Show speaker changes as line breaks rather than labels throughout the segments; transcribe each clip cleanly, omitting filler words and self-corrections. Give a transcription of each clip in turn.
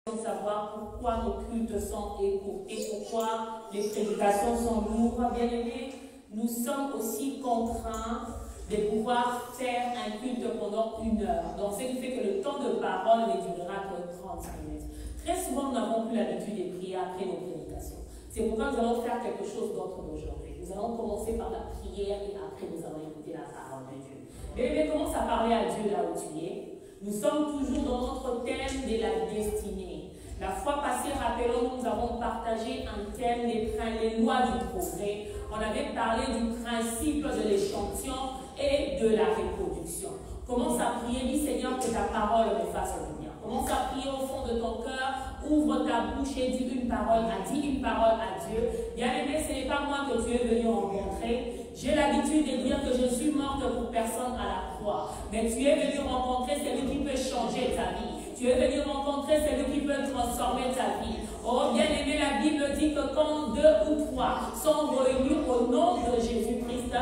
savoir pourquoi nos cultes sont écoutés, pourquoi les prédications sont lourdes. Bien aimés, nous sommes aussi contraints de pouvoir faire un culte pendant 1 heure. Donc, ce qui fait que le temps de parole ne durera que 30 minutes. Très souvent, nous n'avons plus l'habitude de prier après nos prédications. C'est pourquoi nous allons faire quelque chose d'autre d'aujourd'hui. Nous allons commencer par la prière et après nous allons écouter la parole de Dieu. Bien aimés, commence à parler à Dieu là où tu es. Nous sommes toujours dans notre thème de la destinée. La fois passée, rappelons-nous, nous avons partagé un thème des lois du progrès. On avait parlé du principe de l'échantillon et de la reproduction. Commence à prier, dis Seigneur que ta parole me fasse du bien. Commence à prier au fond de ton cœur, ouvre ta bouche et dis une parole à Dieu. Bien-aimé, ce n'est pas moi que tu es venu rencontrer. J'ai l'habitude de dire que je suis morte pour personne à la croix. Mais tu es venu rencontrer celui qui peut changer ta vie. Tu es venu rencontrer celui qui peut transformer ta vie. Oh, bien-aimé, la Bible dit que quand 2 ou 3 sont réunis au nom de Jésus-Christ,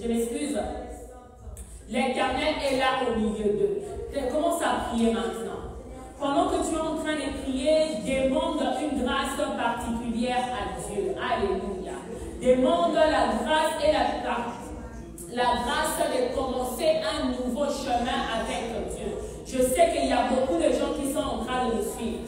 je m'excuse, l'Éternel est là au milieu d'eux. Commence à prier maintenant. Pendant que tu es en train de prier, demande une grâce particulière à Dieu. Alléluia. Demande la grâce et la grâce de commencer un nouveau chemin avec Dieu. Je sais qu'il y a beaucoup de gens qui sont en train de nous suivre.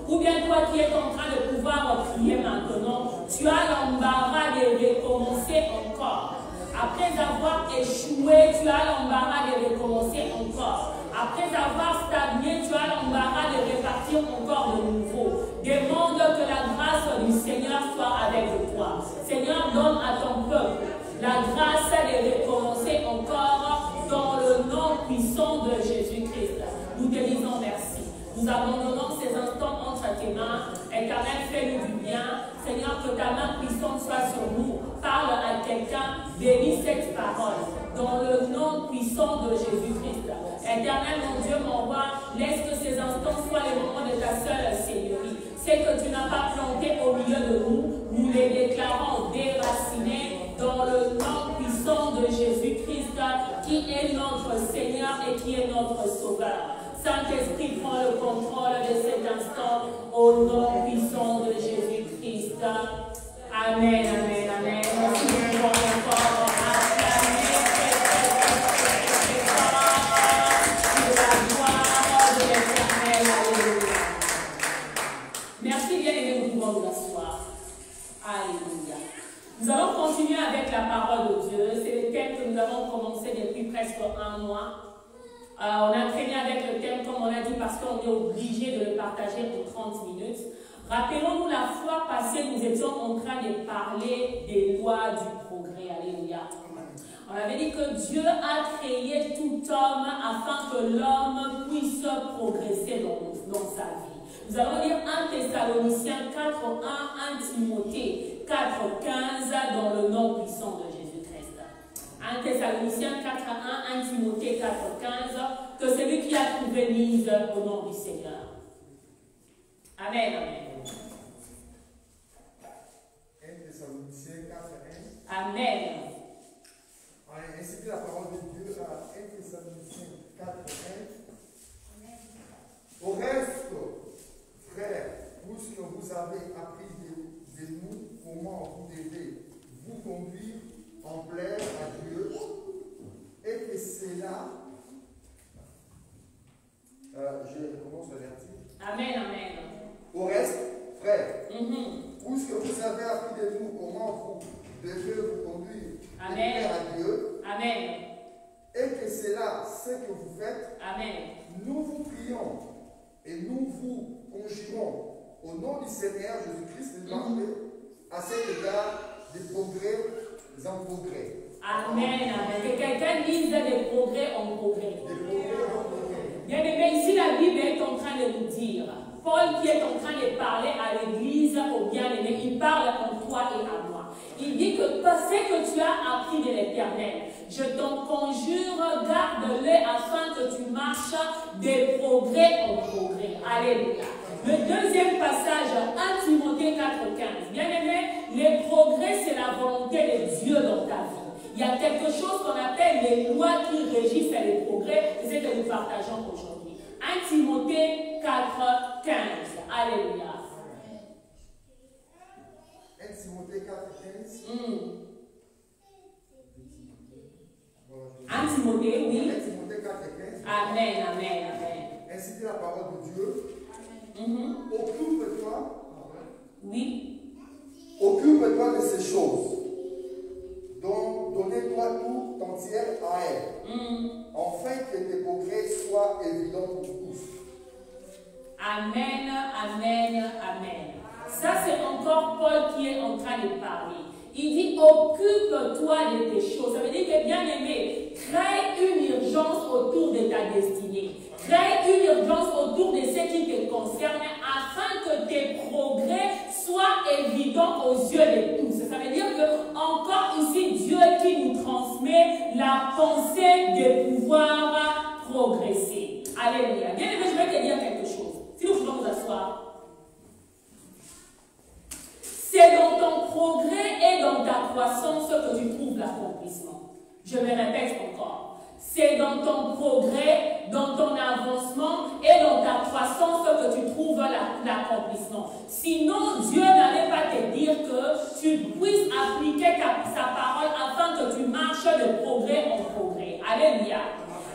Ou bien toi qui es en train de pouvoir prier maintenant, tu as l'embarras de recommencer encore. Après avoir échoué, tu as l'embarras de recommencer encore. Après avoir stagné, tu as l'embarras de repartir encore de nouveau. Demande que la grâce du Seigneur soit avec toi. Seigneur, donne à ton peuple la grâce de recommencer encore dans le nom puissant de Jésus-Christ. Nous te disons merci. Nous abandonnons ces instants entre tes mains. Éternel, fais-nous du bien. Seigneur, que ta main puissante soit sur nous. Parle à quelqu'un, bénis cette parole. Dans le nom puissant de Jésus-Christ. Éternel, mon Dieu, mon roi, laisse que ces instants soient les moments de ta seule Seigneurie. C'est que tu n'as pas planté au milieu de nous. Nous les déclarons déracinés dans le nom puissant de Jésus-Christ, qui est notre Seigneur et qui est notre Sauveur. Saint-Esprit, prends le contrôle de cet instant au nom puissant de Jésus-Christ. Amen, amen, amen. Merci beaucoup encore. Merci bien aimé, nous pouvons nous asseoir. Alléluia. Nous allons continuer avec la parole de Dieu. C'est le thème que nous avons commencé depuis presque 1 mois. On a traîné avec le thème, comme on a dit, parce qu'on est obligé de le partager en 30 minutes. Rappelons-nous, la fois passée, nous étions en train de parler des lois du progrès. Alléluia. On avait dit que Dieu a créé tout homme afin que l'homme puisse progresser dans sa vie. Nous allons lire 1 Thessaloniciens 4:1, 1 Timothée 4:15 dans le nom puissant de Jésus-Christ. 1 Thessaloniciens 4:1, 1 Timothée 4:15, que celui qui a trouvé mise au nom du Seigneur. Amen, amen.
1 Thessaloniciens 4:1.
Amen.
Ainsi que la parole de Dieu à 1 Thessaloniciens 4:1. Au reste, frères, puisque vous avez appris de nous comment vous devez vous conduire en plaire à Dieu, et que c'est là, je commence à l'article.
Amen, amen.
Au reste, frères, puisque vous avez appris de nous comment vous devez vous conduire en plaire à Dieu,
amen,
et que c'est là ce que vous faites,
amen.
Nous vous prions et nous vous conjurons au nom du Seigneur Jésus-Christ de marcher à cet égard des progrès en progrès.
Amen, amen. Que quelqu'un dise des progrès en progrès.
Des progrès en progrès.
Bien aimé, ici la Bible est en train de nous dire, Paul qui est en train de parler à l'église, au bien-aimé, il parle en toi et à moi. Il dit que ce que tu as appris de l'Éternel, je t'en conjure, garde-le afin que tu marches des progrès en progrès. Alléluia. Le deuxième passage, 1 Timothée 4:15. Bien aimé, les progrès, c'est la volonté de Dieu dans ta vie. Il y a quelque chose qu'on appelle les lois qui régissent les progrès, et c'est ce que nous partageons aujourd'hui. 1 Timothée 4, 15. Alléluia.
1 Timothée 4, 15.
1 Timothée, oui.
1 Timothée 4, 15.
Amen, amen, amen.
Ainsi dit la parole de Dieu. Occupe-toi.
Oui.
Occupe-toi de ces choses. Donc, donnez-toi tout entière à elle. Afin que tes progrès soient évidents pour tous.
Amen, amen, amen. Ça, c'est encore Paul qui est en train de parler. Il dit, occupe-toi de tes choses. Ça veut dire que, bien aimé, crée une urgence autour de ta destinée. Crée une urgence autour de ce qui te concerne afin que tes progrès soient évidents aux yeux de tous. Ça veut dire que, encore ici, Dieu qui nous transmet la pensée de pouvoir progresser. Alléluia. Bien aimé, je vais te dire quelque chose. Si nous pouvons nous asseoir. C'est dans ton progrès et dans ta croissance que tu trouves l'accomplissement. Je me répète encore. C'est dans ton progrès, dans ton avancement et dans ta croissance que tu trouves l'accomplissement. Sinon, Dieu n'allait pas te dire que tu puisses appliquer sa parole afin que tu marches de progrès en progrès. Alléluia.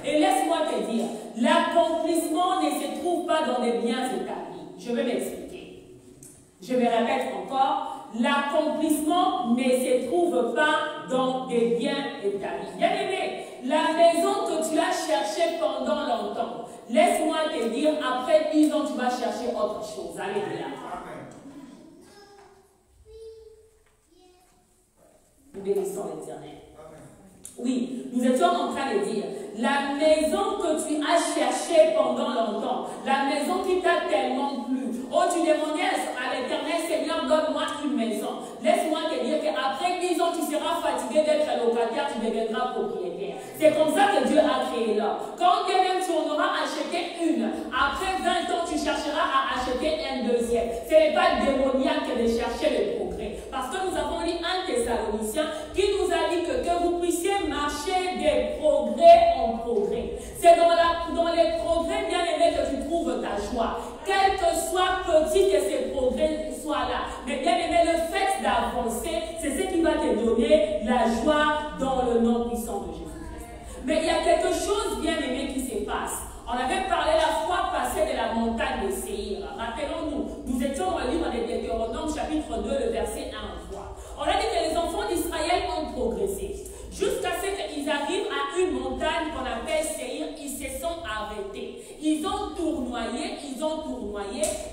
Et laisse-moi te dire, l'accomplissement ne se trouve pas dans les biens établis. Je vais m'expliquer. Je me répète encore, l'accomplissement ne se trouve pas dans des biens établis. Bien aimé, la maison que tu as cherchée pendant longtemps, laisse-moi te dire, après 10 ans, tu vas chercher autre chose. Alléluia. Nous bénissons l'Éternel. Oui, nous étions en train de dire, la maison que tu as cherchée pendant longtemps, la maison qui t'a tellement plu, oh, tu demandais à l'Éternel, Seigneur, donne-moi une maison. Laisse-moi te dire qu'après 10 ans, tu seras fatigué d'être locataire, tu deviendras propriétaire. C'est comme ça que Dieu a créé l'homme. Quand bien même tu en auras acheté une, après 20 ans, tu chercheras à acheter un deuxième. Ce n'est pas démoniaque de chercher le progrès. Parce que nous avons lu un Thessaloniciens qui nous a dit que vous puissiez marcher des progrès en progrès. C'est dans les progrès bien aimés que tu trouves ta joie. Quel que soit petit que ces progrès soient là. Mais bien aimé, le fait d'avancer, c'est ce qui va te donner la joie dans le nom puissant de Jésus-Christ. Mais il y a quelque chose bien aimé qui se passe. On avait parlé la fois passée de la montagne de Séir. Rappelons-nous, nous étions dans le livre de Deutéronome chapitre 2, le verset 1 à 3. On a dit que les enfants d'Israël ont progressé. Jusqu'à ce qu'ils arrivent à une montagne qu'on appelle Séir, ils se sont arrêtés. Ils ont tournoyé,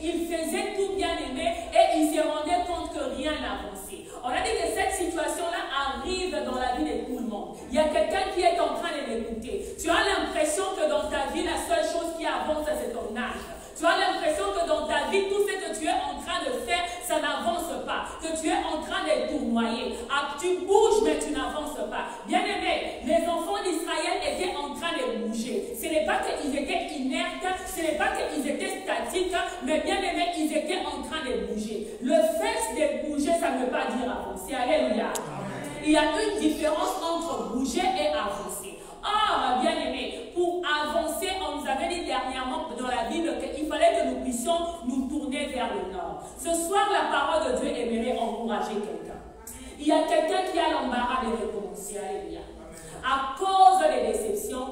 ils faisaient tout bien aimé et ils se rendaient compte que rien n'avançait. On a dit que cette situation-là arrive dans la vie de tout le monde. Il y a quelqu'un qui est en train de m'écouter. Tu as l'impression que dans ta vie, la seule chose qui avance, c'est ton âge. Tu as l'impression que dans ta vie, tout ce que tu es en train de faire, ça n'avance pas. Que tu es en train de tournoyer. Ah, tu bouges, mais tu n'avances pas. Bien aimé, les enfants d'Israël étaient en train de bouger. Ce n'est pas qu'ils étaient inertes, ce n'est pas qu'ils étaient statiques, mais bien aimé, ils étaient en train de bouger. Le fait de bouger, ça ne veut pas dire avancer. Alléluia. Il y a une différence entre bouger et avancer. Or, bien aimé, pour avancer, on nous avait dit dernièrement dans la Bible qu'il fallait que nous puissions nous tourner vers le nord. Ce soir, la parole de Dieu aimerait encourager quelqu'un. Il y a quelqu'un qui a l'embarras de recommencer. Alléluia. À cause des déceptions,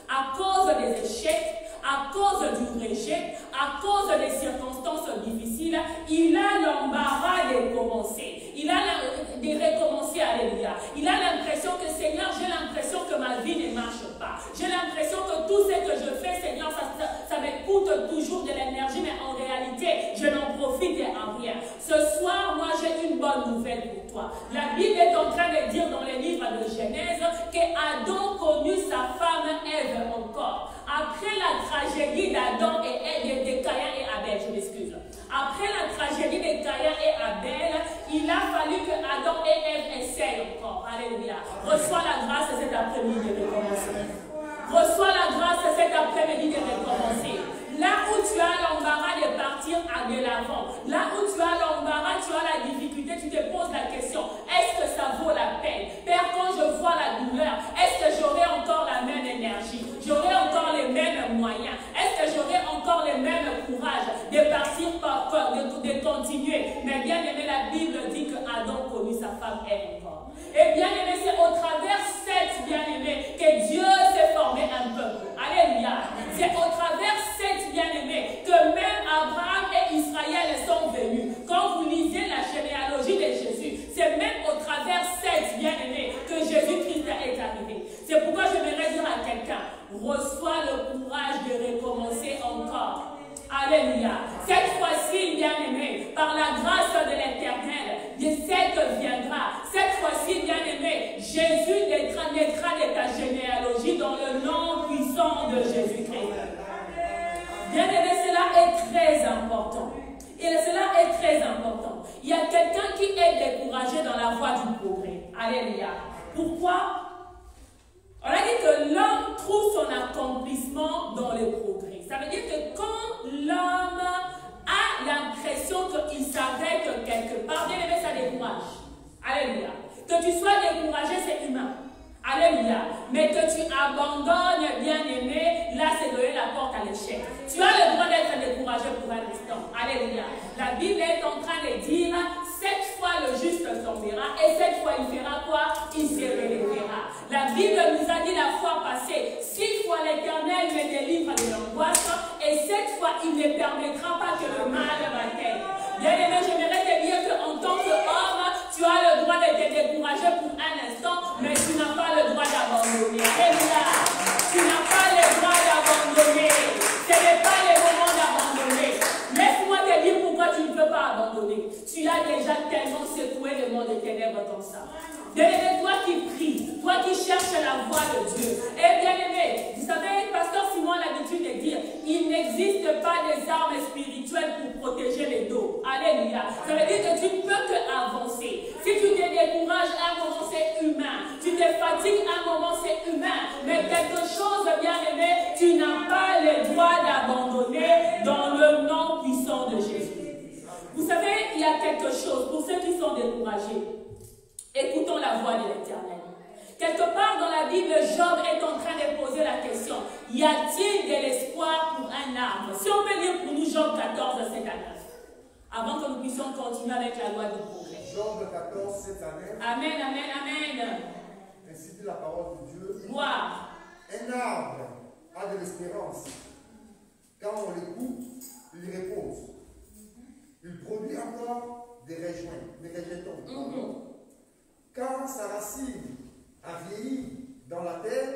à cause des échecs, à cause du rejet, à cause des circonstances difficiles, il a l'embarras de commencer. Il a de recommencer, alléluia. Il a l'impression que, Seigneur, j'ai l'impression que ma vie ne marche pas. J'ai l'impression que tout ce que je fais, Seigneur, ça me coûte toujours de l'énergie, mais en réalité, je n'en profite en rien. Ce soir, moi, j'ai une bonne nouvelle pour toi. La Bible est en train de dire dans les livres de Genèse qu'Adam connut sa femme Ève encore. Après la tragédie d'Adam et de Caïn et Abel, je m'excuse. Après la tragédie de Caïn et Abel, il a fallu que Adam et Ève essayent encore. Alléluia. Reçois la grâce cet après-midi de recommencer. Reçois la grâce cet après-midi de recommencer. Là où tu as l'embarras de partir de l'avant, là où tu as l'embarras, tu as la difficulté, tu te poses la question, est-ce que ça vaut la peine? Père, quand je vois la douleur, est-ce que j'aurai encore la même énergie? J'aurai encore les mêmes moyens? Est-ce que j'aurai continuer. Mais bien aimé, la Bible dit que Adam connut sa femme Ève encore. Et bien aimé, c'est au travers cette bien aimé que Dieu s'est formé un peuple. Alléluia. C'est au travers cette bien aimé que même Abraham et Israël sont venus. Quand vous lisez la généalogie de Jésus, c'est même au travers cette bien aimé que Jésus-Christ est arrivé. C'est pourquoi je voudrais dire à quelqu'un, reçois le courage de recommencer encore. Alléluia. Cette fois-ci, bien-aimé, par la grâce de l'Éternel, cette viendra. Cette fois-ci, bien-aimé, Jésus naîtra de ta généalogie dans le nom puissant de Jésus-Christ. Bien-aimé, cela est très important. Et cela est très important. Il y a quelqu'un qui est découragé dans la voie du progrès. Alléluia. Pourquoi? On a dit que l'homme trouve son accomplissement dans le progrès. Ça veut dire que quand l'homme a l'impression qu'il s'arrête quelque part, bien aimé, ça décourage. Alléluia. Que tu sois découragé, c'est humain. Alléluia. Mais que tu abandonnes, bien aimé, là c'est donner la porte à l'échec. Tu as le droit d'être découragé pour un instant. Alléluia. La Bible est en train de dire, 7 fois le juste tombera et 7 fois il fera quoi? Il se relèvera. La Bible nous a dit la fois passée, 6 fois l'Éternel me délivre de l'angoisse et 7 fois il ne permettra pas que le mal m'atteigne. Bien aimé, j'aimerais te dire qu'en tant qu'homme, tu as le droit de te décourager pour un instant, mais tu n'as pas le droit d'abandonner. Alléluia. Tu n'as pas le droit d'abandonner. Ce n'est pas le moment d'abandonner. Laisse-moi te dire pourquoi tu ne peux pas abandonner. Tu as déjà tellement secoué le monde des ténèbres comme ça. Bien-aimé, toi qui pries, toi qui cherches la voix de Dieu. Et bien-aimé, vous savez, pasteur Simon a l'habitude de dire, il n'existe pas des armes spirituelles pour protéger les dos. Alléluia. Ça veut dire que tu ne peux qu'avancer. Si tu te décourages, un moment c'est humain. Tu te fatigues, un moment c'est humain. Mais quelque chose, bien-aimé, tu n'as pas le droit d'abandonner dans le nom puissant de Jésus. Vous savez, il y a quelque chose, pour ceux qui sont découragés, écoutons la voix de l'Éternel. Quelque part dans la Bible, Job est en train de poser la question, y a-t-il de l'espoir pour un arbre? Si on peut lire pour nous Job 14, 7 à 9, avant que nous puissions continuer avec la loi du progrès.
Job 14, 7 à 9.
Amen, amen, amen.
Ainsi dit la parole de Dieu.
Gloire.
Un arbre a de l'espérance. Quand on le coupe, il repose. Il produit encore des rejetons. Quand sa racine a vieilli dans la terre,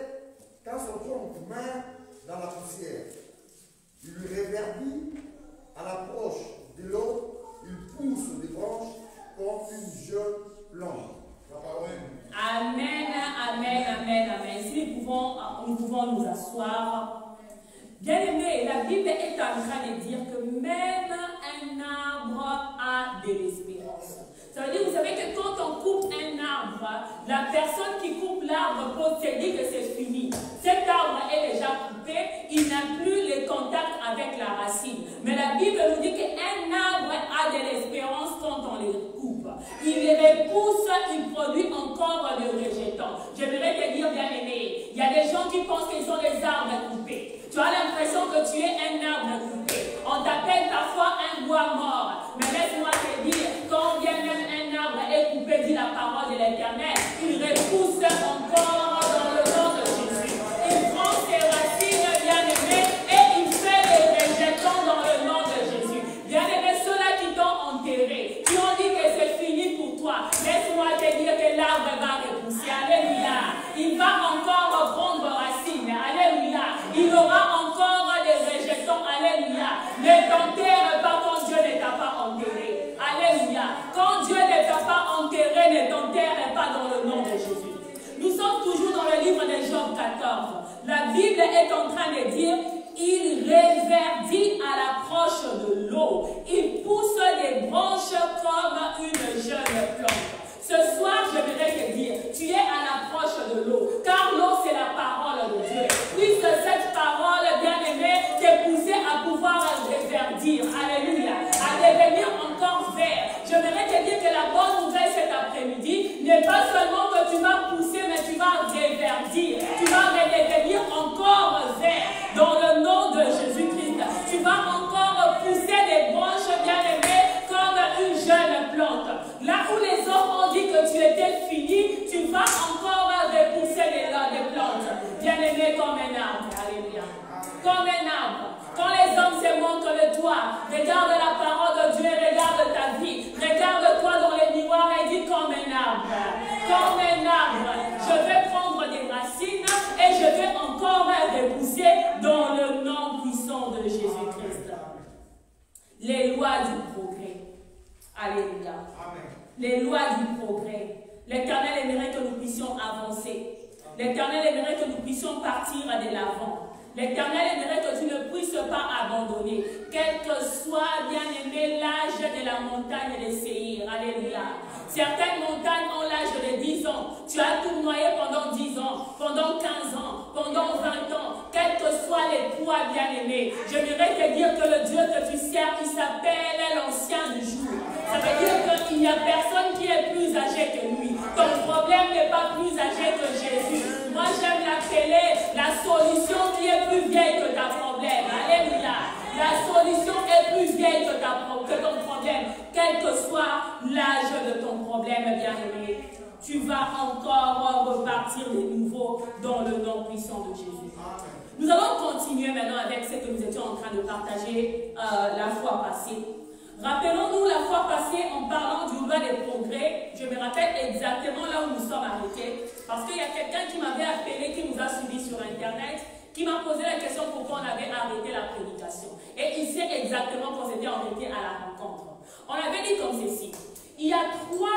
quand son tronc meurt dans la poussière, il lui reverdit à l'approche de l'eau, il pousse des branches comme une jeune plante.
Amen, amen, amen, amen. Si nous pouvons nous asseoir. Bien aimé, la Bible est en train de dire que même un arbre a de l'espérance. Ça veut dire, vous savez que quand on coupe un arbre, la personne qui coupe l'arbre peut se dire que c'est fini. Cet arbre est déjà coupé, il n'a plus le contact avec la racine. Mais la Bible nous dit qu'un arbre a de l'espérance quand on le coupe. Il les repousse, il produit encore le rejeton. J'aimerais te dire, bien aimé, il y a des gens qui pensent qu'ils sont des arbres coupés. Tu as l'impression que tu es un arbre coupé. On t'appelle parfois un bois mort. Mais laisse-moi te dire, quand bien même un arbre est coupé, dit la parole de l'Éternel, il repousse encore dans le nom de Jésus. Il prend ses racines, bien-aimés, et il fait les rejetons dans le nom de Jésus. Bien-aimés, ceux-là qui t'ont enterré, qui ont dit que c'est fini pour toi, laisse-moi te dire que l'arbre va repousser. Alléluia. Il va encore prendre racine. Alléluia. Il aura encore des rejetons. Alléluia. Ne t'enterre pas quand Dieu ne t'a pas enterré. Alléluia. Quand Dieu ne t'a pas enterré, ne t'enterre pas dans le nom de Jésus. Nous sommes toujours dans le livre de Job 14. La Bible est en train de dire, il reverdit à l'approche de l'eau. Il pousse des branches comme une jeune plante. Ce soir, je voudrais te dire, tu es à l'approche de l'eau, car l'eau, c'est la parole de Dieu. Puisque cette parole, bien-aimée, t'est poussée à pouvoir reverdir, alléluia, à devenir encore vert. Je voudrais te dire que la bonne nouvelle cet après-midi n'est pas seulement que tu vas pousser, mais tu vas reverdir. Tu vas redevenir encore vert dans le nom de Jésus-Christ. Tu vas encore pousser des branches, bien-aimées, comme vas encore repousser des plantes. Bien-aimé comme un arbre. Alléluia. Comme un arbre. Quand les hommes se montrent le doigt, regarde la parole de Dieu et regarde ta vie. Regarde-toi dans les miroirs et dis comme un arbre. Comme un arbre. Je vais prendre des racines et je vais encore repousser dans le nom puissant de Jésus-Christ. Les lois du progrès. Alléluia. Les lois du progrès. L'Éternel aimerait que nous puissions avancer. L'Éternel aimerait que nous puissions partir de l'avant. L'Éternel aimerait que tu ne puisses pas abandonner, quel que soit, bien-aimé, l'âge de la montagne de Séir. Alléluia. Certaines montagnes ont l'âge de 10 ans. Tu as tournoyé pendant 10 ans, pendant 15 ans, pendant 20 ans. Quel que soit les poids, bien-aimé, j'aimerais te dire que le Dieu que tu sers, il s'appelle l'ancien du jour. Ça veut dire qu'il n'y a personne qui est plus âgé que lui. Ton problème n'est pas plus âgé que Jésus. Moi, j'aime l'appeler la solution qui est plus vieille que ta problème. Alléluia. La solution est plus vieille que ton problème. Quel que soit l'âge de ton problème, bien-aimé, tu vas encore repartir de nouveau dans le nom puissant de Jésus. Nous allons continuer maintenant avec ce que nous étions en train de partager la fois passée. Rappelons-nous la fois passée en parlant du loi des progrès. Je me rappelle exactement là où nous sommes arrêtés. Parce qu'il y a quelqu'un qui m'avait appelé, qui nous a suivis sur Internet, qui m'a posé la question pourquoi on avait arrêté la prédication. Et il sait exactement qu'on s'était arrêté à la rencontre. On avait dit comme ceci. Il y a 3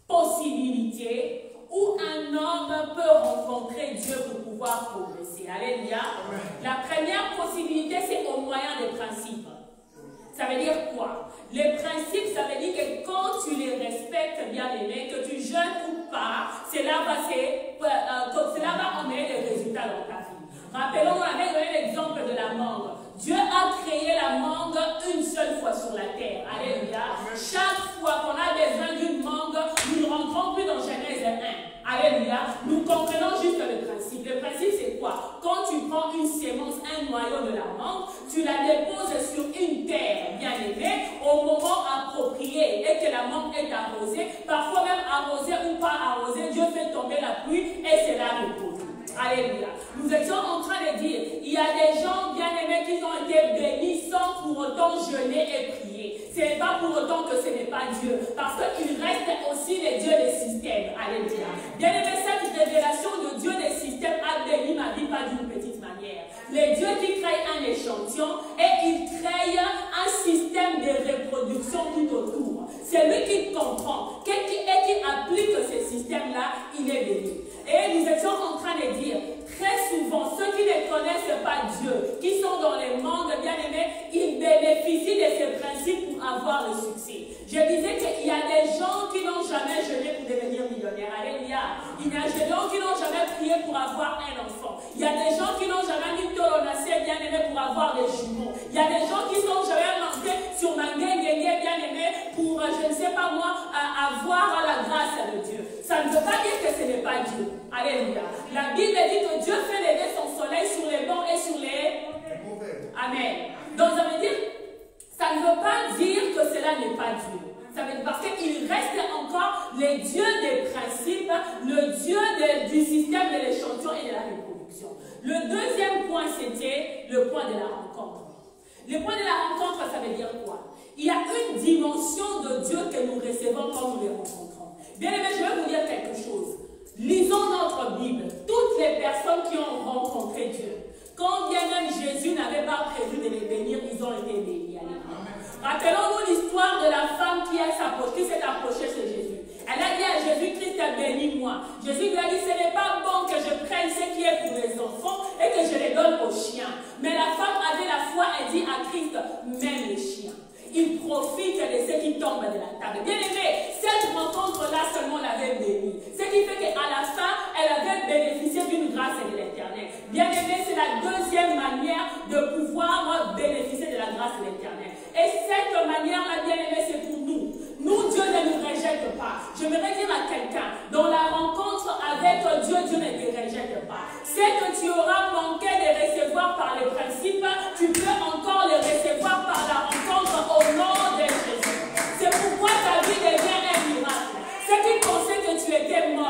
possibilités où un homme peut rencontrer Dieu pour pouvoir progresser. Alléluia. La première possibilité, c'est au moyen des principes. Ça veut dire quoi? Les principes, ça veut dire que quand tu les respectes, bien aimé, que tu jeûnes ou pas, cela va emmener des résultats dans ta vie. Rappelons, on avait donné l'exemple de la mangue. Dieu a créé la mangue une seule fois sur la terre. Alléluia. Chaque fois qu'on a besoin d'une mangue, nous ne rentrons plus dans Genèse 1. Alléluia. Nous comprenons juste le principe. Le principe, c'est quoi? Quand tu prends une sémence, un noyau de la mangue, tu la déposes sur une terre bien aimée au moment approprié et que la mangue est arrosée. Parfois même arrosée ou pas arrosée, Dieu fait tomber la pluie et c'est la repose. Alléluia. Nous étions en train de dire, il y a des gens bien aimés qui ont été bénis sans pour autant jeûner et prier. Ce n'est pas pour autant que ce n'est pas Dieu. Parce qu'il reste aussi les dieux des systèmes. Alléluia. Bien aimé, cette révélation de Dieu des systèmes a béni ma vie pas d'une petite manière. Les dieux qui créent un échantillon et ils créent un système de reproduction tout autour. C'est lui qui comprend et qui applique ce système-là, il est béni. Et nous étions en train de dire, très souvent, ceux qui ne connaissent pas Dieu, qui sont dans les mondes bien-aimés, ils bénéficient de ces principes pour avoir le succès. Je disais qu'il y a des gens qui n'ont jamais jeûné pour devenir millionnaires. Alléluia. Il y a des gens qui n'ont jamais prié pour avoir un enfant. Il y a des gens qui n'ont jamais mis Tolonacé bien-aimé pour avoir des jumeaux. Il y a des gens qui n'ont jamais monté sur Mangué bien-aimé pour, je ne sais pas moi, avoir la grâce de Dieu. Ça ne veut pas dire que ce n'est pas Dieu. Alléluia. La Bible dit que Dieu fait lever son soleil sur les bons et sur les mauvais. Amen. Donc ça veut dire, ça ne veut pas dire que cela n'est pas Dieu. Ça veut dire parce qu'il reste encore les dieux des principes, le Dieu du système de l'échantillon et de la reproduction. Le deuxième point, c'était le point de la rencontre. Le point de la rencontre, ça veut dire quoi? Il y a une dimension de Dieu que nous recevons quand nous les rencontrons. Bien aimé, je vais vous dire quelque chose. Lisons notre Bible. Toutes les personnes qui ont rencontré Dieu, quand bien même Jésus n'avait pas prévu de les bénir, ils ont été bénis. Rappelons-nous l'histoire de la femme qui s'est approchée chez Jésus. Elle a dit à Jésus-Christ, bénis-moi. Jésus lui a dit, ce n'est pas bon que je prenne ce qui est pour les enfants et que je les donne aux chiens. Mais la femme avait la foi et dit à Christ, même les chiens. Il profite de ce qui tombe de la table. Bien aimé, cette rencontre-là seulement l'avait bénie. Ce qui fait qu'à la fin, elle avait bénéficié d'une grâce de l'Éternel. Bien aimé, c'est la deuxième manière de pouvoir bénéficier de la grâce de l'Éternel. Et cette manière-là, bien aimé, c'est pour nous. Nous, Dieu ne nous rejette pas. J'aimerais dire à quelqu'un, dans la rencontre avec Dieu, Dieu ne te rejette pas. Ce que tu auras manqué de recevoir par les principes, tu peux encore les recevoir par la rencontre au nom de Jésus. C'est pourquoi ta vie devient un miracle. Ceux qui pensaient que tu étais mort,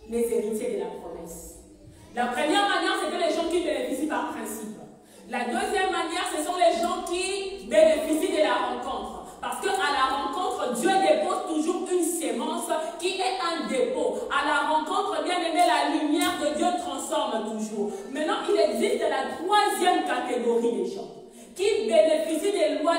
les héritiers de la promesse. La première manière, c'était les gens qui bénéficient par principe. La deuxième manière, ce sont les gens qui bénéficient de la rencontre. Parce qu'à la rencontre, Dieu dépose toujours une sémence qui est un dépôt. À la rencontre, bien aimé, la lumière de Dieu transforme toujours. Maintenant, il existe la troisième catégorie des gens qui bénéficient des lois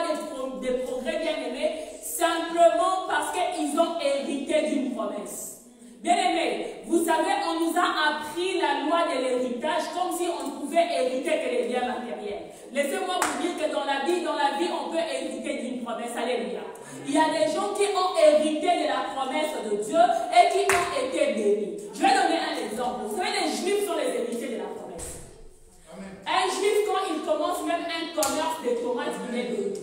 des progrès, bien aimés, simplement parce qu'ils ont hérité d'une promesse. Bien aimé, vous savez, on nous a appris la loi de l'héritage comme si on ne pouvait hériter que les biens matériels. Laissez-moi vous dire que dans la vie, on peut hériter d'une promesse. Alléluia. Il y a des gens qui ont hérité de la promesse de Dieu et qui ont été bénis. Je vais donner un exemple. Vous savez, les Juifs sont les héritiers de la promesse. Amen. Un Juif, quand il commence même un commerce de tomates, il est béni.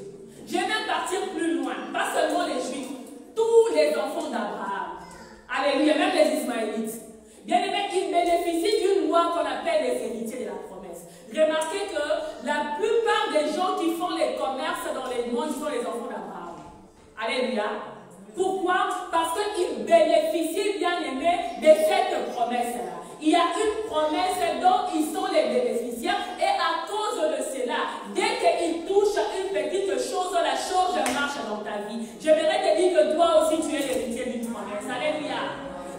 Je vais même partir plus loin. Pas seulement les Juifs, tous les enfants d'Abraham. Alléluia, même les Ismaélites. Bien aimé, ils bénéficient d'une loi qu'on appelle les héritiers de la promesse. Remarquez que la plupart des gens qui font les commerces dans les mondes sont les enfants d'Abraham. Alléluia. Pourquoi? Parce qu'ils bénéficient, bien aimé, de cette promesse-là. Il y a une promesse dont ils sont les bénéficiaires et à cause de cela, dès qu'ils touchent une petite chose, la chose marche dans ta vie. J'aimerais te dire que toi aussi tu es l'héritier d'une promesse. Alléluia.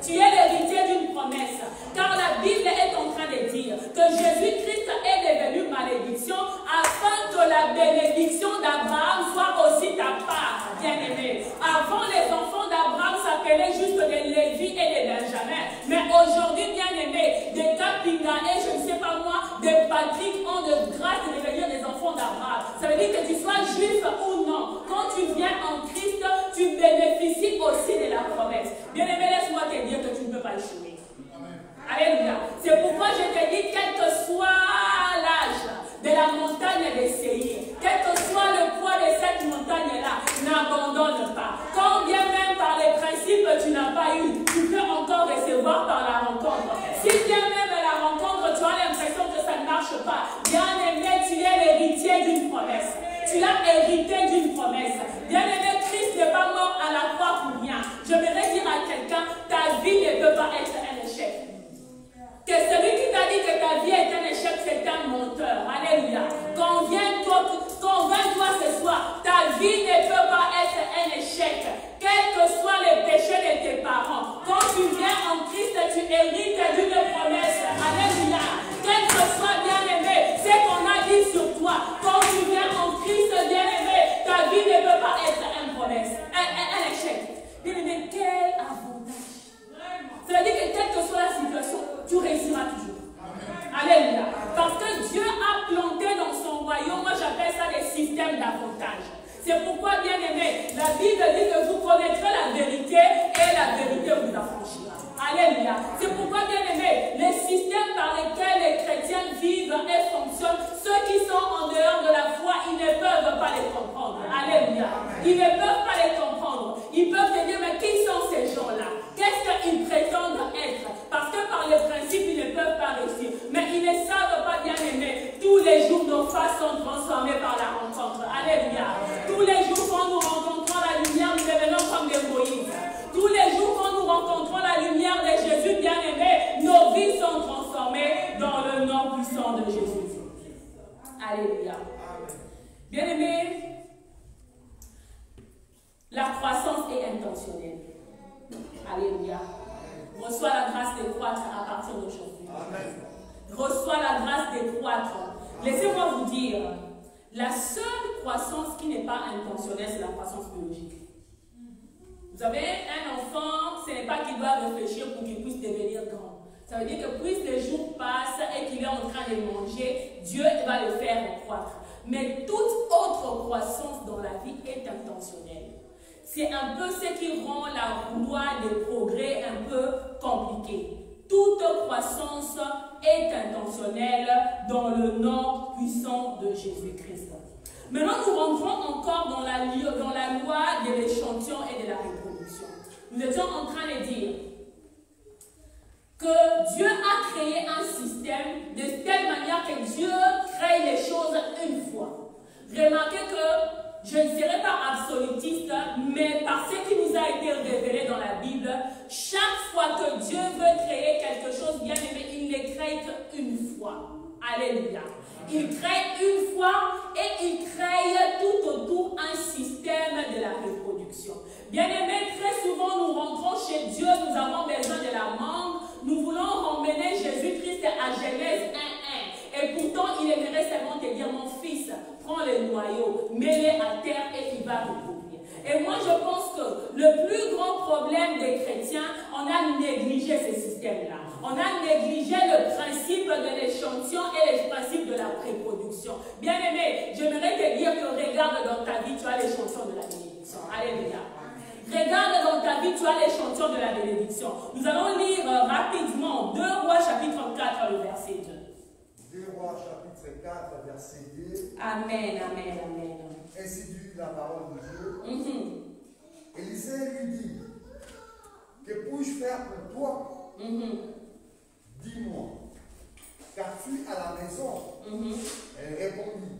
Tu es l'héritier d'une promesse. Car la Bible est en train de dire que Jésus-Christ est devenu malédiction afin que la bénédiction d'Abraham soit aussi ta part, bien-aimé. Avant, les enfants d'Abraham s'appelaient juste des Lévi et des Benjamin. Mais aujourd'hui, bien-aimé, des Kapinga et je ne sais pas moi, des Patrick ont de grâce de devenir des enfants d'Abraham. Ça veut dire que tu sois juif ou non. Quand tu viens en Christ, tu bénéficies aussi de la promesse. Bien-aimé, laisse-moi te dire que tu ne peux pas échouer. Amen. Alléluia. C'est pourquoi je te dis, quel que soit l'âge de la montagne de Séir, quel que soit le poids de cette montagne-là, n'abandonne pas. Quand bien même par les principes tu n'as pas eu, tu peux encore recevoir par la rencontre. Si bien même la rencontre, tu as l'impression que ça ne marche pas, bien aimé, tu es l'héritier d'une promesse. Tu as hérité d'une promesse. Bien aimé, Christ n'est pas mort à la croix pour rien. Je voudrais dire à quelqu'un, ta vie ne peut pas être un échec. Que celui qui t'a dit que ta vie est un échec, c'est un menteur. Alléluia. Convainc-toi ce soir, ta vie ne peut pas être un échec. Quels que soient les péchés de tes parents, quand tu viens en Christ, tu hérites d'une promesse. Alléluia. Quel que soit, bien-aimé, ce qu'on a dit sur toi, quand tu viens en Christ, bien-aimé, ta vie ne peut pas être une promesse, un échec. Bien-aimé, quel avantage. Ça veut dire que quelle que soit la situation, tu réussiras toujours. Alléluia. Parce que Dieu a planté dans son royaume, moi j'appelle ça des systèmes d'avantage. C'est pourquoi, bien aimé, la Bible dit que vous connaîtrez la vérité et la vérité vous affranchira. Alléluia. C'est pourquoi, bien aimé, les systèmes par lesquels les chrétiens vivent et fonctionnent, ceux qui sont en dehors de la foi, ils ne peuvent pas les comprendre. Alléluia. Ils ne peuvent pas les comprendre. Ils peuvent se dire, mais qui sont ces gens-là? Qu'est-ce qu'ils prétendent être? Parce que par le principe, ils ne peuvent pas réussir. Mais ils ne savent pas, bien aimé, tous les jours nos faces sont transformées par la rencontre. Alléluia. Tous les jours quand nous rencontrons la lumière, nous devenons comme des Moïse. Tous les jours quand nous rencontrons la lumière de Jésus, bien aimé, nos vies sont transformées dans le nom puissant de Jésus. Alléluia. Bien aimé, la croissance est intentionnelle. Alléluia. Reçois la grâce de croître à partir d'aujourd'hui. Reçois la grâce de croître. Laissez-moi vous dire, la seule croissance qui n'est pas intentionnelle, c'est la croissance biologique. Vous avez un enfant, ce n'est pas qu'il doit réfléchir pour qu'il puisse devenir grand. Ça veut dire que plus les jours passent et qu'il est en train de manger, Dieu va le faire croître. Mais toute autre croissance dans la vie est intentionnelle. C'est un peu ce qui rend la loi des progrès un peu compliquée. Toute croissance est intentionnelle dans le nom puissant de Jésus-Christ. Maintenant, nous rentrons encore dans la loi de l'échantillon et de la reproduction. Nous étions en train de dire que Dieu a créé un système de telle manière que Dieu crée les choses une fois. Remarquez que je ne serai pas absolutiste, mais par ce qui nous a été révélé dans la Bible, chaque fois que Dieu veut créer crée qu'une fois. Alléluia. Il crée une fois et il crée tout autour un système de la reproduction. Bien-aimés, très souvent nous rentrons chez Dieu, nous avons besoin de la mangue, nous voulons ramener Jésus-Christ à Genèse 1:1. Et pourtant, il aimerait seulement te dire, mon fils, prends le noyau, mets-le à terre et il va reproduire. Et moi, je pense que le plus grand problème des chrétiens, on a négligé ce système-là. On a négligé le principe de l'échantillon et le principe de la reproduction. Bien-aimé, j'aimerais te dire que regarde dans ta vie, tu as l'échantillon de la bénédiction. Alléluia. Regarde dans ta vie, tu as l'échantillon de la bénédiction. Nous allons lire rapidement 2 Rois chapitre 4, le verset 2.
2 Rois chapitre 4, verset 2.
Amen, amen, amen.
Ainsi dit la parole de Dieu. Élisée lui dit, que puis-je faire pour toi? Dis-moi, qu'as-tu à la maison? Elle répondit,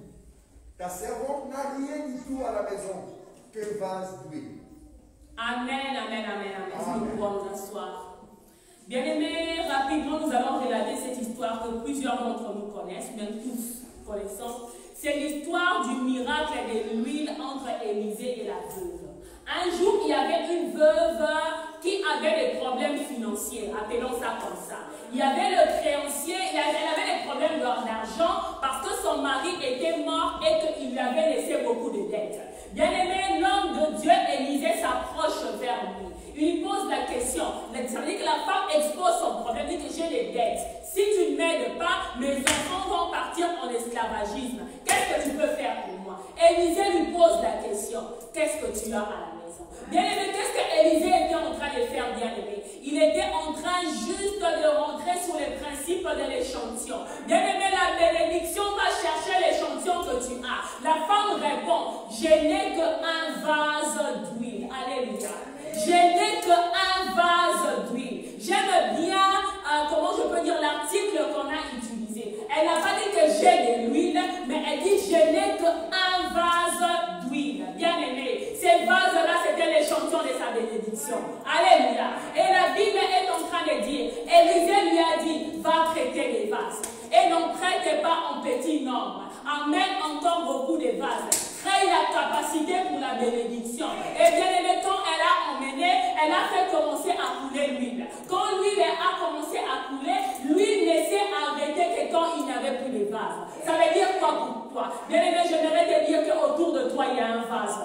ta servante n'a rien du tout à la maison, que vase d'huile. Amen,
amen, amen, amen. Si nous pouvons nous asseoir. Bien-aimés, rapidement, nous allons regarder cette histoire que plusieurs d'entre nous connaissent, même tous connaissons. C'est l'histoire du miracle de l'huile entre Élisée et la veuve. Un jour, il y avait une veuve qui avait des problèmes financiers, appelons ça comme ça. Il y avait le créancier, elle avait des problèmes d'argent parce que son mari était mort et qu'il lui avait laissé beaucoup de dettes. Bien-aimé, l'homme de Dieu, Élisée, s'approche vers lui. Il lui pose la question. Ça veut dire que la femme expose son problème, dit que j'ai des dettes. Si tu ne m'aides pas, mes enfants vont partir en esclavagisme. Qu'est-ce que tu peux faire pour moi? Élisée lui pose la question. Qu'est-ce que tu as à la maison? Bien-aimé, qu'est-ce que Élisée était en train de faire, bien-aimé? Il était en train juste de rentrer sur les principes de l'échantillon. Bien-aimé, la bénédiction va chercher l'échantillon que tu as. La femme répond, je n'ai qu'un vase d'huile. Alléluia. Je n'ai qu'un vase d'huile. J'aime bien, comment je peux dire, l'article qu'on a utilisé. Elle n'a pas dit que j'ai de l'huile, mais elle dit je n'ai qu'un vase d'huile. Bien aimé, ces vases-là, c'était l'échantillon de sa bénédiction. Alléluia. Et la Bible est en train de dire, Élisée lui a dit, va prêter les vases. Et n'en prête pas en petit nombre. Amène encore beaucoup de vases. Crée la capacité pour la bénédiction. Et bien aimé, quand elle a emmené, elle a fait commencer à couler l'huile. Quand l'huile a commencé à couler, l'huile ne s'est arrêtée que quand il n'y avait plus de vase. Ça veut dire quoi pour toi? Bien aimé, j'aimerais te dire qu'autour de toi, il y a un vase.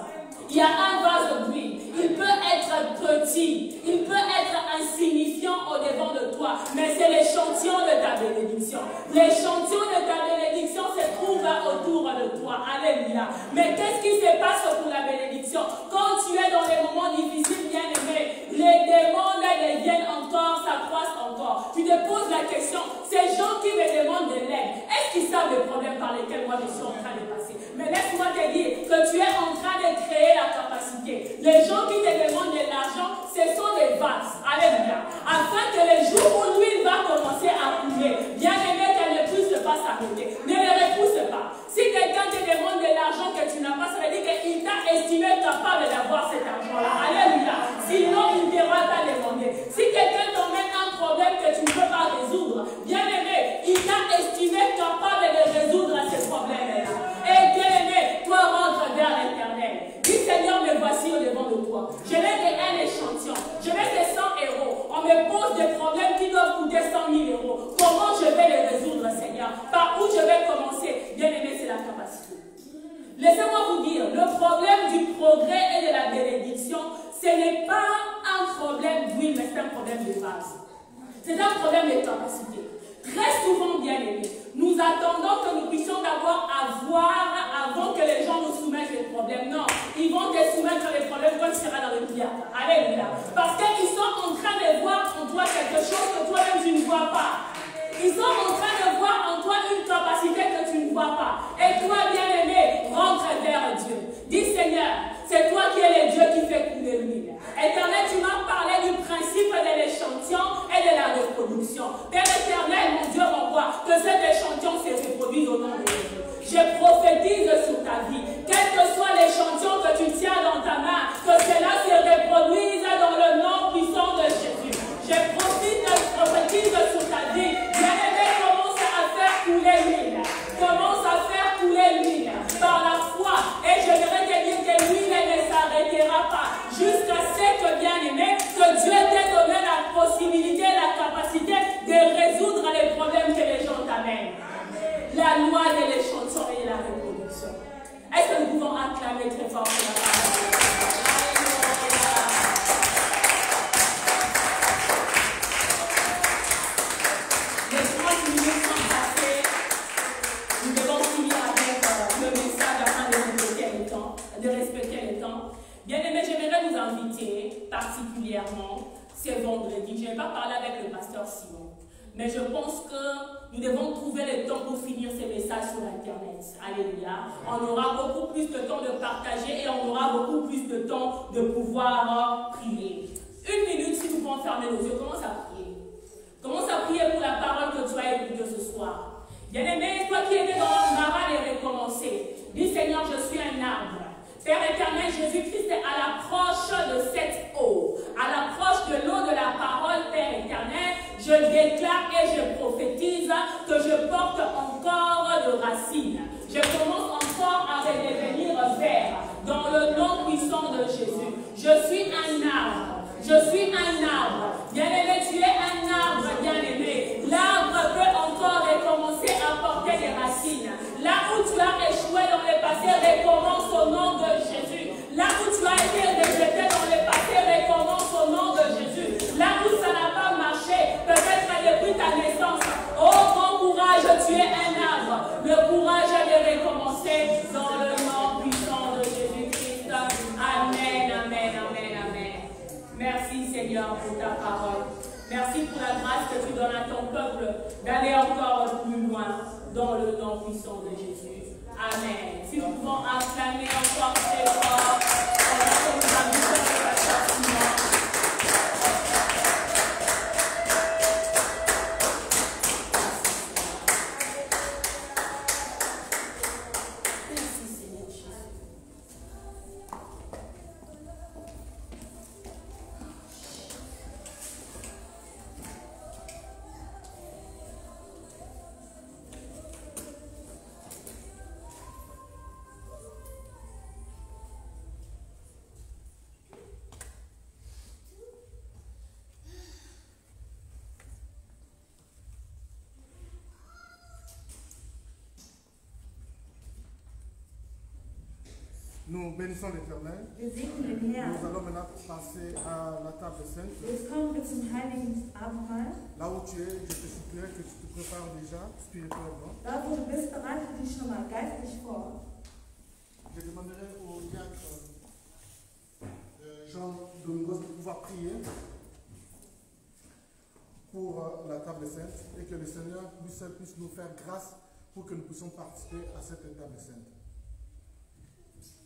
Il y a un vase d'huile. Il peut être petit, il peut être insignifiant au devant de toi, mais c'est l'échantillon de ta bénédiction. L'échantillon de ta bénédiction se trouve autour de toi. Alléluia. Mais qu'est-ce qui se passe pour la bénédiction? Quand tu es dans les moments difficiles, bien aimé, les demandes deviennent encore, s'accroissent encore. Tu te poses la question, ces gens qui me demandent de l'aide, est-ce qu'ils savent les problèmes par lesquels moi je suis en train de passer? Mais laisse-moi te dire que tu es en train de créer la capacité. Les gens qui te demandent de l'argent, ce sont des vases. Alléluia. Afin que le jour où l'huile va commencer à couler, bien aimé, qu'elle ne puisse pas s'arrêter. Ne le repousse pas. Si quelqu'un te demande de l'argent que tu n'as pas, ça veut dire qu'il t'a estimé capable d'avoir cet argent-là. Alléluia. Sinon, il ne t'aura pas demandé. Si quelqu'un t'emmène un problème que tu ne peux pas résoudre, bien aimé, il t'a estimé capable de résoudre ces problèmes-là. Et bien aimé, toi rentre vers l'Éternel. Dis Seigneur, me voici au devant de toi. Je n'ai qu'un échantillon. Je n'ai que 100 euros. On me pose des problèmes qui doivent coûter 100 000 euros. Comment je vais les résoudre, Seigneur? Par où je vais commencer? Bien aimé, c'est la capacité. Laissez-moi vous dire, le problème du progrès et de la bénédiction, ce n'est pas un problème d'huile, mais c'est un problème de base. C'est un problème de capacité. Très souvent, bien aimé, nous attendons que nous puissions d'abord avoir avant que les gens nous soumettent les problèmes. Non, ils vont te soumettre les problèmes quand tu seras dans le pied. Alléluia. Parce qu'ils sont en train de voir en toi quelque chose que toi-même tu ne vois pas. Ils sont en train de voir en toi une capacité que tu ne vois pas. Et toi, bien-aimé, rentre vers Dieu. Dis Seigneur, c'est toi qui es le Dieu qui fait couler l'huile. Éternel, tu m'as parlé du principe de l'échantillon et de la reproduction. Père éternel, mon Dieu, mon roi, que cet échantillon se reproduise au nom de Jésus. Je prophétise sur ta vie, quel que soit l'échantillon que tu tiens dans ta main, que cela se reproduise dans le nom puissant de Jésus. Je prophétise sur ta vie. Bien-aimé, Simon. Mais je pense que nous devons trouver le temps pour finir ces messages sur Internet. Alléluia. On aura beaucoup plus de temps de partager et on aura beaucoup plus de temps de pouvoir prier. Une minute, si nous pouvons fermer nos yeux, commence à prier. Commence à prier pour la parole que tu as écoutée ce soir. Bien-aimé, toi qui es né dans le maral et recommencer, dis Seigneur, je suis un arbre. Père éternel, Jésus-Christ est à l'approche de cette eau, à l'approche de l'eau de la parole, Père éternel, je déclare et je prophétise que je porte encore de racines. Je commence encore à redevenir vert dans le nom puissant de Jésus. Je suis un arbre. Je suis un arbre. Bien-aimé, tu es un arbre, bien-aimé. L'arbre peut encore recommencer à porter des racines. Là où tu as échoué dans le passé, recommence au nom de Jésus. Là où tu as été rejeté dans le passé, recommence au nom de Jésus. Là où ça n'a pas marché, peut-être depuis ta naissance. Oh, mon courage, tu es un arbre. Le courage de recommencer dans le nom puissant de Jésus-Christ. Amen, amen, amen, amen. Merci Seigneur pour ta parole. Merci pour la grâce que tu donnes à ton peuple d'aller encore plus loin dans le nom puissant de Jésus. Amen. Si nous pouvons acclamer encore très fort, pendant que nous avons le pasteur Simon.
Nous bénissons l'Éternel.
Wir segnen den Herrn.
Nous allons maintenant passer à la table sainte.
Jetzt kommen wir zum heiligen Abendmahl.
Là où tu es, je te supplie que tu te prépares déjà spirituellement.
Da wo du bist, bereite dich schon mal geistlich vor.
Je demanderai au diacre Jean Domingos de pouvoir prier pour la table sainte et que le Seigneur lui seul puisse nous faire grâce pour que nous puissions participer à cette table sainte.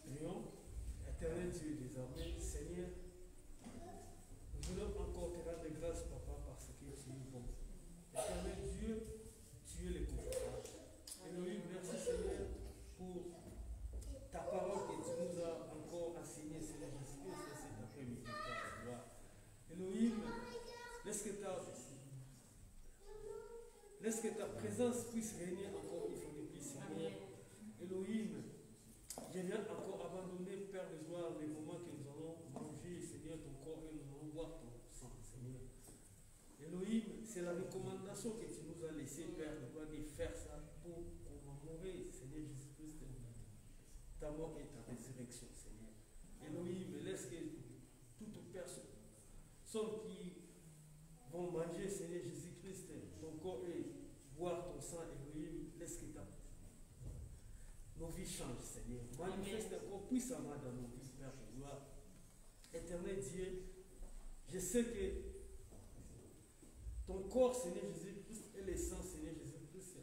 Prions, éternel Dieu désormais, Seigneur, nous voulons encore te rendre grâce, Papa, parce que tu es bon. Éternel Dieu, tu es le confortable. Elohim, merci Seigneur pour ta parole que tu nous as encore enseignée, Seigneur Jésus-Christ, cet après-midi, Père de gloire. Elohim, laisse que ta présence puisse régner encore une fois de plus, Seigneur. Elohim, je viens encore abandonner, Père de gloire, les moments que nous allons manger, Seigneur, ton corps et nous allons boire ton sang, Seigneur. Elohim, c'est la recommandation que tu nous as laissée, Père de gloire, de faire ça pour commémorer, Seigneur Jésus-Christ, ta mort et ta résurrection, Seigneur. Elohim, laisse que toute personne qui vont manger, Seigneur Jésus-Christ, ton corps et boire ton sang, Elohim, laisse que nos vies changent, Seigneur. Manifeste encore puissamment dans nos vies, Père de gloire. Éternel Dieu, je sais que ton corps, Seigneur Jésus-Christ, et le sang, Seigneur Jésus-Christ,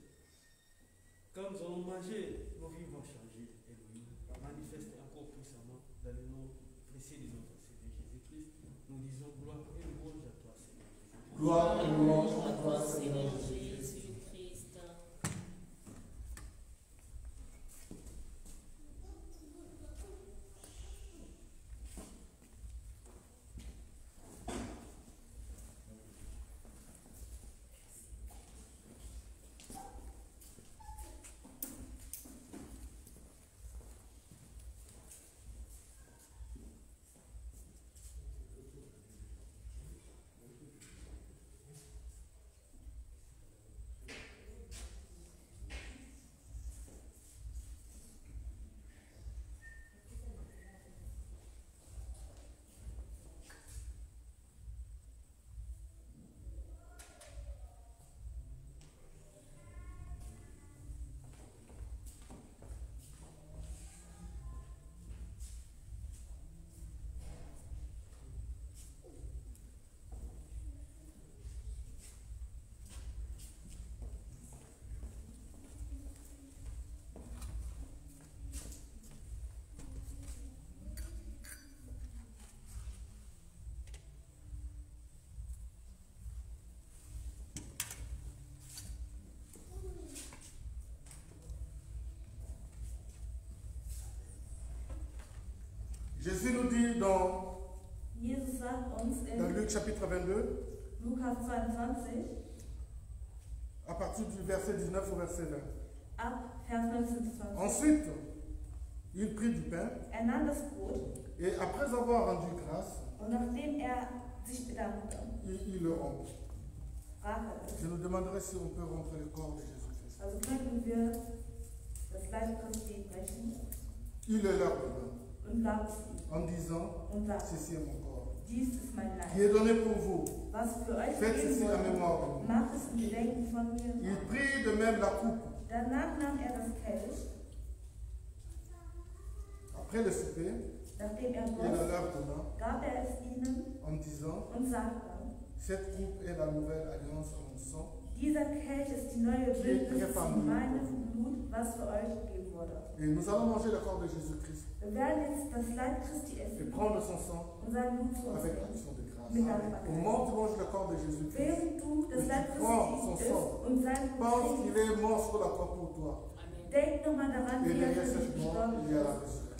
quand nous allons manger, nos vies vont changer. Elohim, manifeste encore puissamment dans le nom précieux de notre Seigneur Jésus-Christ. Nous disons gloire et louange à toi, Seigneur Jésus-Christ.
Gloire et louange à toi, Seigneur Jésus.
Jésus nous dit dans
Jesus sagt uns
Dans
in
Luc chapitre 22,
Lukas 22,
à partir du verset 19 au verset 20.
ab Vers 19 bis 20.
Ensuite, il prit du pain
Nahm das Brot
et après avoir rendu grâce,
und nachdem sich bedankte,
il le rompit.
brach es.
Je nous demanderai si on peut rompre le corps de Jésus-Christ.
Also könnten wir das Leib Christi brechen
Il le leur donna
und gab es ihm
en disant,
und sagte,
ceci est mon corps,
dies ist mein
qui
Leib,
est donné pour vous.
was für euch
Faites
gegeben
ceci la
wurde.
mémoire de moi.
Macht es im Gedenken von mir.
Il prit de même la coupe.
Danach nahm das Kelch,
Après le souper,
nachdem
il le
goss,
leur donna
gab es ihnen
en disant,
und sagte,
cette coupe est la nouvelle alliance en mon sang.
dieser Kelch ist die neue Bündnis in meinem Blut, was für euch gegeben wurde.
Et nous allons manger le corps de Jésus-Christ
Wir werden jetzt das Leib Christi
et
essen
prendre son sang
und sein Blut zu uns
avec
nehmen.
action de grâce.
Mit
Au
Dankbarkeit.
moment où tu manges le corps de Jésus-Christ,
Während du das Leib
Prends son
Christi
sang.
isst und sein Blut
pense
trinkst,
qu'il est mort sur la croix pour toi.
denk nochmal daran,
Et
wie
derrière
für dich
cette mort,
gestorben
il y a la
ist.
résurrection.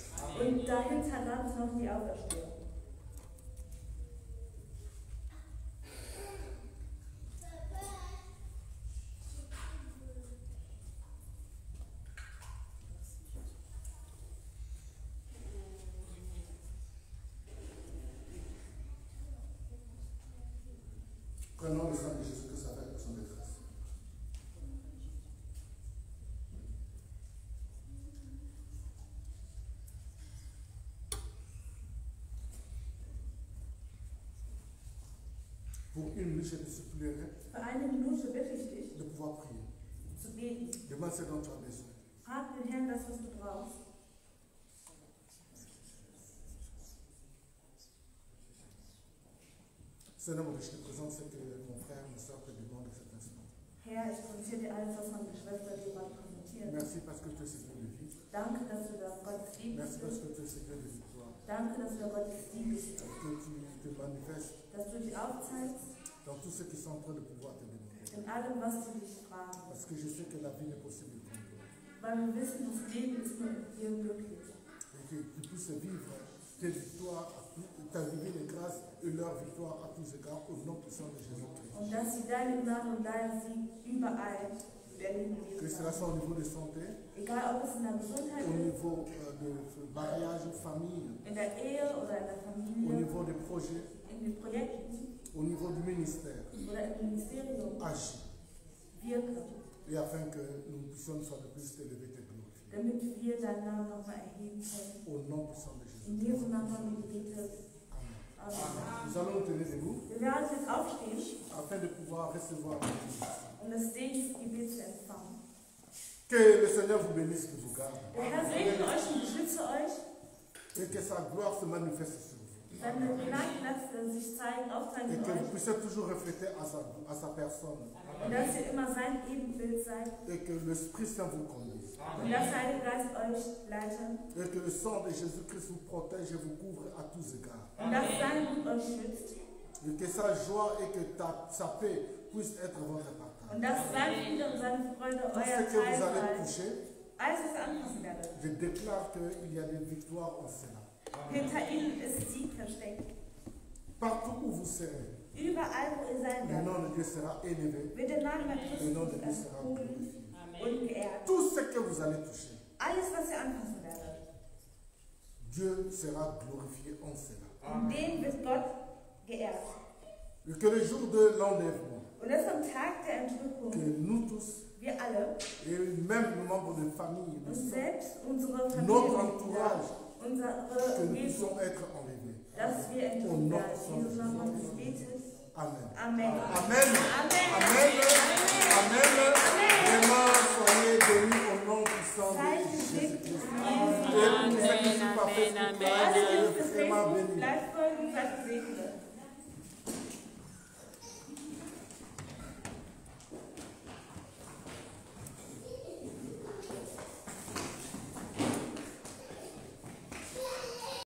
Und dahinter gab es noch die Auferstehung.
Prenons le sang de Jésus-Christ avec son détresse. Pour une minute, je te supplierai
Für eine Minute bitte ich dich,
de pouvoir prier.
zu beten.
Demande ce dont tu as besoin.
Frag den Herrn das, was du brauchst.
Seigneur, je te présente ce que mon frère, ma soeur te demande à cet instant.
Herr, ich präsentiere dir alles, was meine Schwester dir gerade präsentiert.
Merci parce que tu es Seigneur de vie.
Danke, dass du da Gottes Liebe
Merci parce
bist.
que tu es Seigneur de victoire.
Danke, dass du da Gottes Liebe bist.
Parce que tu te manifestes
Dass du dich aufzeigst
dans tous ceux qui sont en train de pouvoir te demander.
in allem, was sie dich fragen.
Parce que je sais que la vie n'est possible qu'en toi.
Weil wir wissen, das Leben ist nur in dir möglich.
Et que tu puisses vivre tes victoires, ta vie de grâce et leur victoire à tous égards au nom puissant de Jésus-Christ.
Und dass sie deine Gnade und deinen Sieg überall erleben
Que
werden.
cela soit au niveau de santé,
Egal, ob es in der Gesundheit
au
ist,
niveau de mariage, famille,
in der Ehe oder in der
au
Familie,
niveau des projets,
in den Projekten
au niveau du ministère.
oder im Ministerium
Agis.
wirken,
Et afin que nous puissions une fois de plus t'élever, te glorifier.
damit wir deinen Namen nochmal erheben können.
Au nom puissant de
In
Jésus.
Jesu Namen haben wir gebetet.
Amen.
Amen.
Nous allons nous tenir debout
Wir werden jetzt aufstehen,
afin de pouvoir recevoir la bénédiction.
um das Segensgebet zu empfangen.
Que le Seigneur vous bénisse, que vous garde.
Der Herr segne euch und beschütze euch,
Et que sa gloire se manifeste sur vous.
seine Gnade sich zeigen,
Et
aufzeigen in
que vous
euch,
puissiez toujours refléter à sa personne.
und dass ihr immer sein Ebenbild seid,
Et que l'Esprit Saint vous conduise.
und dass der Heilige Geist euch leitet,
Et que le sang de Jésus-Christ vous protège et vous couvre à tous égards.
und dass sein Blut euch schützt,
Et que sa joie et que sa paix puissent être votre partage.
und dass sein Friede und seine Freude
Tout
euer
ce que
Teil
vous allez
seid.
toucher,
Alles, was ihr anfassen werdet.
je déclare qu'il y a des victoires en cela.
Hinter ihnen ist Sieg versteckt.
Partout où vous serez,
Überall, wo ihr sein
le
werdet,
nom de Dieu sera élevé.
wird der Name
Le nom de Dieu
Christus
sera
erhoben
glorifié.
und geehrt.
Tout ce que vous allez toucher,
Alles, was ihr anfassen werdet,
Dieu sera glorifié en cela.
in dem wird Gott geehrt.
Et que le jour de l'enlèvement,
Und das am Tag der
que
Entrückung,
nous tous,
wir alle,
et même nos membres de famille,
uns selbst, unsere
notre
Familie,
entourage, que
unsere
nous
Umgebung,
puissions être enlevés.
dass wir entrückt werden. Jesus Namen haben wir gebetet.
Amen.
Amen.
Amen.
Amen.
Amen. Amen. Vraiment, soyez bénis au nom puissant de Jésus-Christ. Et pour ceux qui ne sont pas faits,
Alle, die auf das
vraiment
Facebook
bénis.
live folgen, seid gesegnet.